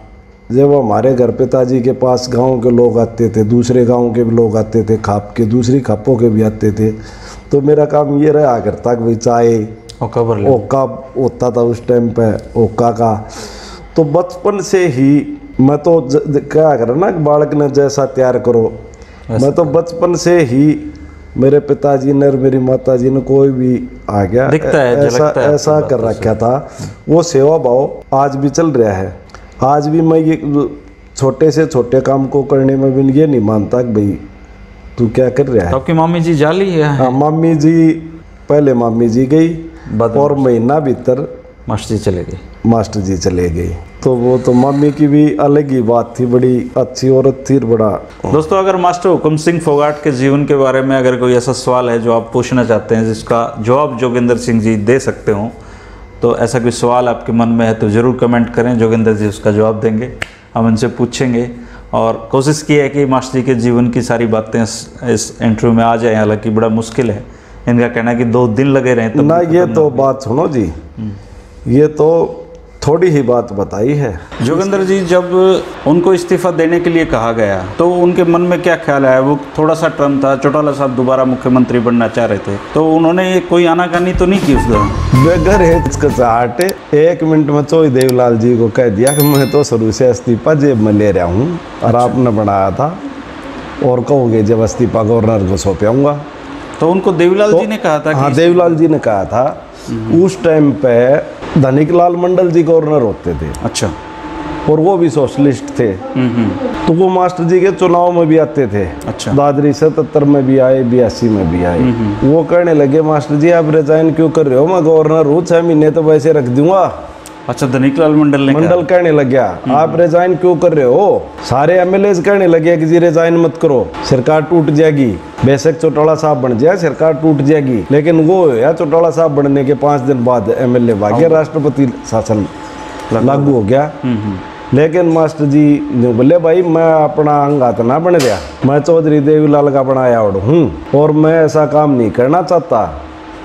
जब हमारे घर पिताजी के पास गांव के लोग आते थे, दूसरे गांव के भी लोग आते थे, खाप के दूसरी खापों के भी आते थे, तो मेरा काम ये रहा करता कि भाई चाय ओका होता था उस टाइम पे, ओका का। तो बचपन से ही मैं तो क्या करा ना, बालक ने जैसा तैयार करो, मैं तो बचपन से ही मेरे पिताजी ने और मेरी माता जी ने कोई भी आ गया ऐसा कर रखा था। वो सेवा भाव आज भी चल रहा है। आज भी मैं ये छोटे से छोटे काम को करने में भी ये नहीं मानता कि भाई तू क्या कर रहा है। आपकी मामी जी जाली है? हाँ, मामी जी पहले मामी जी गई और महीना भीतर मास्टर जी चले गए। मास्टर जी चले गए। तो वो तो मम्मी की भी अलग ही बात थी, बड़ी अच्छी औरत थी। बड़ा दोस्तों, अगर मास्टर हुकुम सिंह फोगाट के जीवन के बारे में अगर कोई ऐसा सवाल है जो आप पूछना चाहते हैं, जिसका जवाब जोगिंदर सिंह जी दे सकते हो, तो ऐसा कोई सवाल आपके मन में है तो ज़रूर कमेंट करें, जोगिंदर जी उसका जवाब देंगे, हम उनसे पूछेंगे। और कोशिश की है कि मास्टर जी के जीवन की सारी बातें इस इंटरव्यू में आ जाए। हालांकि बड़ा मुश्किल है, इनका कहना है कि 2 दिन लगे रहें तब ना। ये तो बात सुनो जी, ये तो थोड़ी ही बात बताई है। जोगिंदर जी, जब उनको इस्तीफा देने के लिए कहा गया तो उनके मन में क्या ख्याल आया? वो थोड़ा सा टर्म था, चौटाला साहब दोबारा मुख्यमंत्री बनना चाह रहे थे, तो उन्होंने कोई आनाकानी तो नहीं की उस दौरान? बेगर हिचकिचाहट 1 मिनट में चौधरी देवीलाल जी को कह दिया कि मैं तो शुरू से इस्तीफा जेब में ले रहा हूँ और आपने बनाया था और कहोगे जब इस्तीफा गवर्नर को सौंपाऊंगा। तो उनको देवीलाल जी ने कहा था? हाँ, देवीलाल जी ने कहा था। उस टाइम पे धनिकलाल मंडल जी गवर्नर होते थे। अच्छा। और वो भी सोशलिस्ट थे। तो वो मास्टर जी के चुनाव में भी आते थे। अच्छा। दादरी 77 में भी आए, 82 में भी आए। वो कहने लगे, मास्टर जी आप रिजाइन क्यों कर रहे हो, मैं गवर्नर हूँ, 6 महीने तो वैसे रख दूंगा। अच्छा, धनिकलाल मंडल कहने लग गया आप रिजाइन क्यों कर रहे हो। सारे एमएलए कहने लगे कि जी रिजाइन मत करो, सरकार टूट जाएगी, बेशक चौटाला साहब बन जाए सरकार टूट जाएगी। लेकिन वो या चौटाला साहब बनने के 5 दिन बाद एमएलए भागे, राष्ट्रपति शासन लागू हो गया। लेकिन मास्टर जी ने बोले भाई मैं अपना अंगात ना बन गया, मैं चौधरी देवीलाल का बनाया हूँ और मैं ऐसा काम नहीं करना चाहता।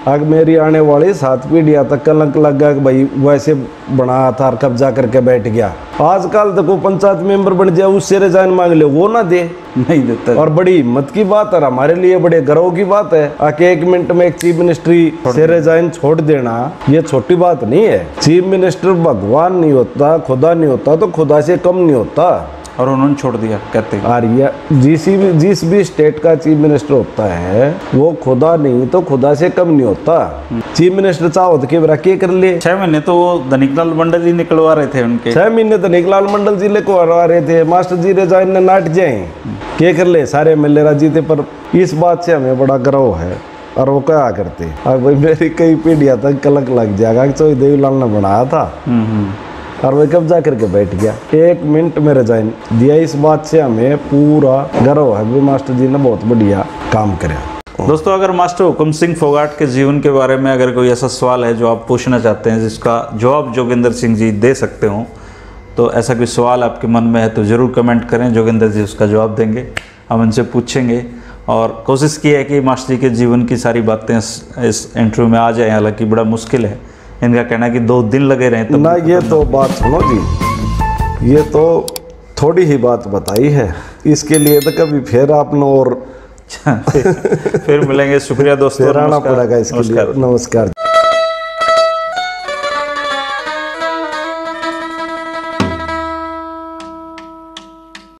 अब मेरी आने वाली 7 पीढ़ियाँ तक कलंक लग गया कि भाई वैसे बनाया था और कब्जा करके बैठ गया। आजकल तक वो पंचायत मेंबर बन जाए उससे रिजाइन मांग ले, वो ना दे, नहीं देता। और बड़ी हिम्मत की बात है, हमारे लिए बड़े गर्व की बात है। आके 1 मिनट में एक चीफ मिनिस्ट्री से रिजाइन छोड़ देना ये छोटी बात नहीं है। चीफ मिनिस्टर भगवान नहीं होता, खुदा नहीं होता, तो खुदा से कम नहीं होता। और उन्होंने छोड़ दिया कहते हैं। और जिस भी स्टेट का चीफ मिनिस्टर होता है वो खुदा नहीं तो खुदा से कम नहीं होता। चीफ मिनिस्टर चाहो तो केवरा के कर ले। 6 महीने तो वो धनिकलाल मंडल जी निकलवा रहे थे उनके। 6 महीने धनिकलाल मंडल जी निकलवा रहे थे। मास्टर जी रिजाइन ने नाट जाए के कर ले, सारे एमएलए राजी थे। पर इस बात से हमें बड़ा गर्व है। और वो क्या करते, और भाई मेरी कई पीढ़ियां तक कलंक लग जाएगा कि चौधरी देवीलाल ने बनाया था और वह कब्जा करके बैठ गया। 1 मिनट में रिजाइन दिया। इस बात से हमें पूरा गर्व है कि मास्टर जी ने बहुत बढ़िया काम किया। दोस्तों, अगर मास्टर हुकुम सिंह फोगाट के जीवन के बारे में अगर कोई ऐसा सवाल है जो आप पूछना चाहते हैं जिसका जवाब जोगिंदर सिंह जी दे सकते हो, तो ऐसा कोई सवाल आपके मन में है तो ज़रूर कमेंट करें, जोगिंदर जी उसका जवाब देंगे, हम उनसे पूछेंगे। और कोशिश की है कि मास्टर जी के जीवन की सारी बातें इस इंटरव्यू में आ जाए, हालांकि बड़ा मुश्किल है। इनका कहना है कि 2 दिन लगे रहे तो ना। ये तो बात सुनो जी, ये तो थोड़ी ही बात बताई है। इसके लिए तो कभी फिर आपने और फिर मिलेंगे। शुक्रिया दोस्तों, आना पड़ेगा इसके लिए। नमस्कार।